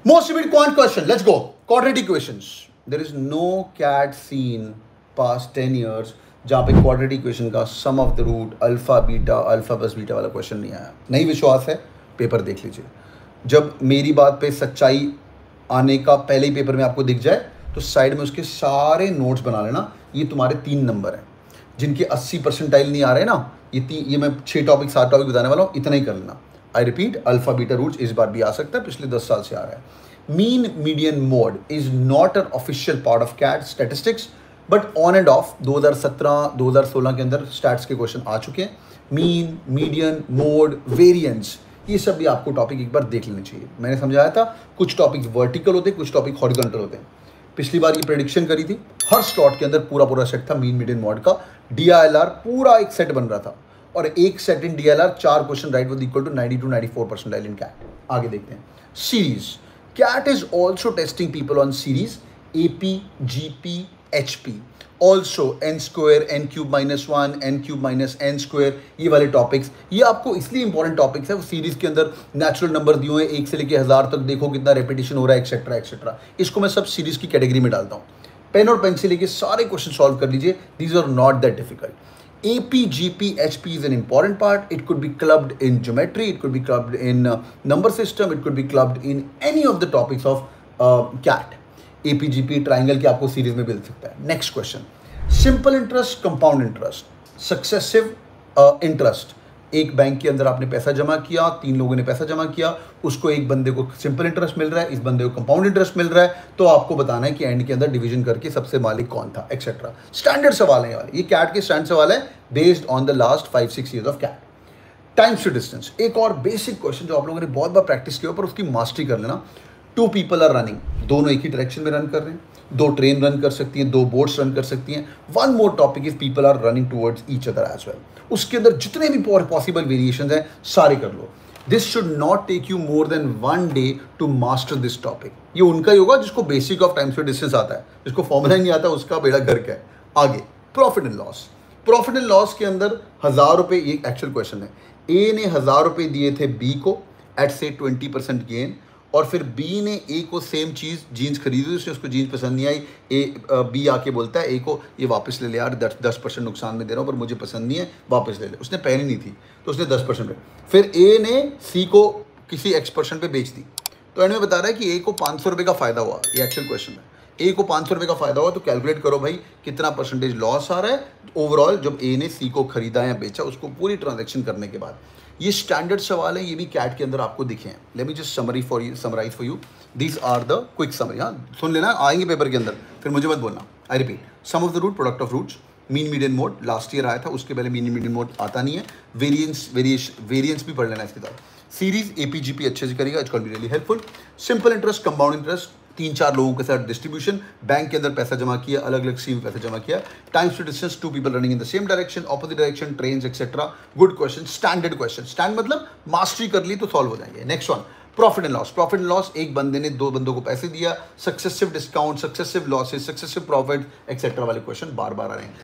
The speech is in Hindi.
Most repeated quant question. Let's go. Quadratic equations. There is no CAT seen past 10 years जहाँ पे क्वाड्रेटिक इक्वेशन का sum of the root alpha plus beta वाला क्वेश्चन नहीं आया. नहीं विश्वास है, पेपर देख लीजिए. जब मेरी बात पे सच्चाई आने का पहले ही पेपर में आपको दिख जाए तो साइड में उसके सारे नोट्स बना लेना. ये तुम्हारे 3 नंबर हैं जिनके 80 परसेंटाइल नहीं आ रहे ना. ये मैं 6 टॉपिक 7 टॉपिक बताने वाला हूँ, इतना ही कर लेना. I repeat, alpha beta roots इस बार भी आ सकता है, पिछले 10 साल से आ रहा है. Mean median mode is not an official part of CAT statistics, but on end of 2017-2016 के अंदर स्टैट्स के क्वेश्चन आ चुके हैं. मीन, मीडियन, मोड, वेरिएंस, ये सब भी आपको टॉपिक एक बार देख लेने चाहिए. मैंने समझाया था कुछ टॉपिक वर्टिकल होते हैं, कुछ टॉपिक हॉरिजॉन्टल होते हैं. पिछली बार ये प्रेडिक्शन करी थी, हर स्लॉट के अंदर पूरा सेट था मीन मीडियन मॉड का. DILR पूरा एक सेट बन रहा था और एक set in DILR 4 question right with equal to 90-94 percentile in CAT. आगे देखते हैं. Series. CAT is also testing people on series, AP, GP, HP. Also n square, n cube -1, n cube -n square, ये वाले टॉपिक्स ये आपको इसलिए इंपॉर्टेंट टॉपिक्स है. वो सीरीज के अंदर नेचुरल नंबर दिए हुए 1 से लेकर 1000 तक, देखो कितना रेपिटेशन हो रहा है एक्सेट्रा एक्सेट्रा. इसको मैं सब सीरीज की कैटेगरी में डालता हूँ. पेन और पेंसिल लेके सारे क्वेश्चन सॉल्व कर लीजिए. These are not that difficult. AP, GP, HP is an important part. It could be clubbed in geometry, it could be clubbed in number system, it could be clubbed in any of the topics of CAT. AP, GP, triangle की आपको सीरीज में मिल सकता है. Next question. Simple interest, compound interest, successive interest. एक बैंक के अंदर आपने पैसा जमा किया, 3 लोगों ने पैसा जमा किया, उसको एक बंदे को सिंपल इंटरेस्ट मिल रहा है, इस बंदे को कंपाउंड इंटरेस्ट मिल रहा है. तो आपको बताना है कि एंड के अंदर डिवीजन करके सबसे मालिक कौन था, एक्सेट्रा. स्टैंडर्ड सवाल है वाले, ये कैट के स्टैंडर्ड सवाल है based on the last 5-6 years of CAT. Times to distance, एक और बेसिक क्वेश्चन जो आप लोगों ने बहुत बार प्रैक्टिस किया पर उसकी मास्टरी कर लेना. 2 पीपल आर रनिंग, दोनों एक ही डायरेक्शन में रन कर रहे हैं. 2 ट्रेन रन कर सकती हैं, 2 बोट्स रन कर सकती हैं. One more topic is people are running towards each other as well. उसके अंदर जितने भी पॉसिबल वेरिएशंस हैं सारे कर लो. This should not take you more than 1 day to master this topic. ये उनका ही होगा जिसको basic of times to distance आता है, जिसको फॉर्मूला नहीं आता उसका बेड़ा गर्क है. आगे profit and loss. Profit and loss के अंदर 1000 रुपये, ये एक्चुअल क्वेश्चन है. ए ने 1000 रुपये दिए थे बी को एट से 20% गेन, और फिर बी ने ए को सेम चीज़ जीन्स खरीदी, उसने उसको जीन्स पसंद नहीं आई. बी आके बोलता है ए को ये वापस ले ले यार, 10% नुकसान में दे रहा हूँ पर मुझे पसंद नहीं है, वापस ले ले. उसने पहनी नहीं थी तो उसने 10% पे. फिर ए ने सी को किसी X% पे बेच दी. तो एंड में बता रहा है कि ए को 500 रुपये का फ़ायदा हुआ. ये एक्चुअल क्वेश्चन है. ए को 500 रुपये का फ़ायदा हुआ तो कैलकुलेट करो भाई कितना परसेंटेज लॉस आ रहा है ओवरऑल जब ए ने सी को खरीदा या बेचा, उसको पूरी ट्रांजेक्शन करने के बाद. ये स्टैंडर्ड सवाल है, ये भी कैट के अंदर आपको दिखे हैं. Let me just summarize for you. These are the quick summary. हाँ सुन लेना, आएंगे पेपर के अंदर, फिर मुझे मत बोलना. I repeat, sum of the root, product of roots, mean median mode last year आया था, उसके पहले मीन मीडियन मोड आता नहीं है. वेरिएंस भी पढ़ लेना इसके साथ. सीरीज AP, GP अच्छे से करेगा, it's going to be really helpful. Simple interest, compound interest, 3-4 लोगों के साथ डिस्ट्रीब्यूशन, बैंक के अंदर पैसा जमा किया, अलग अलग स्कीम में पैसा जमा किया. Times to distance, 2 people running in the same direction, opposite direction, trains etcetera. Good question, standard question. Stand मतलब मास्टरी कर ली तो सॉल्व हो जाएंगे. Next one, profit and loss. Profit and loss, एक बंदे ने 2 बंदों को पैसे दिया, successive discount, successive losses, successive profit etcetera वाले क्वेश्चन बार बार आ रहे हैं.